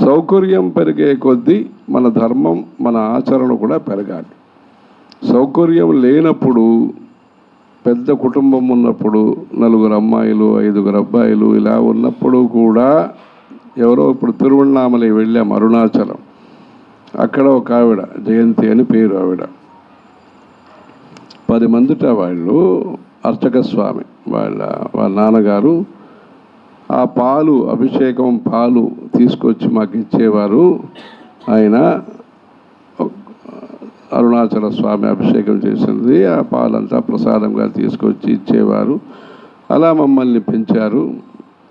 సౌకర్యం పెరిగే కొద్దీ మన ధర్మం, మన ఆచరణ కూడా పెరగాలి. సౌకర్యం లేనప్పుడు, పెద్ద కుటుంబం ఉన్నప్పుడు, 4 అమ్మాయిలు 5 అబ్బాయిలు ఇలా ఉన్నప్పుడు కూడా ఎవరో ఇప్పుడు తిరువణ్ణామలై వెళ్ళాం, అరుణాచలం. అక్కడ ఒక ఆవిడ, జయంతి అని పేరు, ఆవిడ 10 మందిట వాళ్ళు అర్చక స్వామి, వాళ్ళ నాన్నగారు ఆ పాలు, అభిషేకం పాలు తీసుకొచ్చి మాకు ఇచ్చేవారు. ఆయన అరుణాచల స్వామి అభిషేకం చేసింది, ఆ పాలంతా ప్రసాదంగా తీసుకొచ్చి ఇచ్చేవారు. అలా మమ్మల్ని పెంచారు.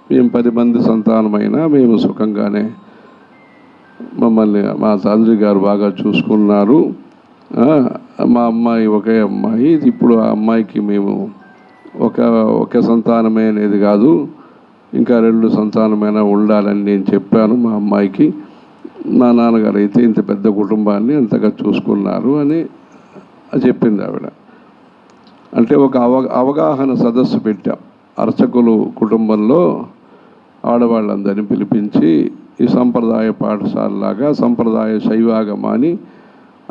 మేము 10 మంది సంతానమైనా మేము సుఖంగానే, మమ్మల్ని మా తండ్రి గారు బాగా చూసుకున్నారు. మా అమ్మాయి ఒకే అమ్మాయి. ఇప్పుడు ఆ అమ్మాయికి మేము ఒక సంతానమే అనేది కాదు, ఇంకా 2 సంతానమైనా ఉండాలని నేను చెప్పాను మా అమ్మాయికి. మా నాన్నగారు అయితే ఇంత పెద్ద కుటుంబాన్ని అంతగా చూసుకున్నారు అని చెప్పింది ఆవిడ. అంటే ఒక అవగాహన సదస్సు పెట్టాం. అర్చకులు కుటుంబంలో ఆడవాళ్ళందరినీ పిలిపించి ఈ సంప్రదాయ పాఠశాలలాగా సంప్రదాయ శైవాగమాని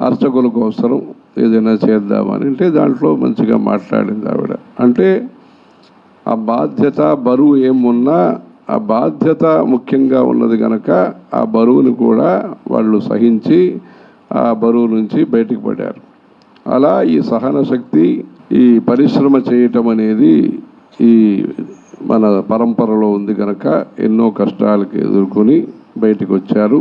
అర్చకుల కోసం ఏదైనా చేద్దామని, అంటే దాంట్లో మంచిగా మాట్లాడింది ఆవిడ. అంటే ఆ బాధ్యత, బరువు ఏమున్నా ఆ బాధ్యత ముఖ్యంగా ఉన్నది కనుక ఆ బరువును కూడా వాళ్ళు సహించి ఆ బరువు నుంచి బయటికి పడ్డారు. అలా ఈ సహన శక్తి, ఈ పరిశ్రమ చేయటం అనేది ఈ మన పరంపరలో ఉంది కనుక ఎన్నో కష్టాలకు ఎదుర్కొని బయటికి వచ్చారు.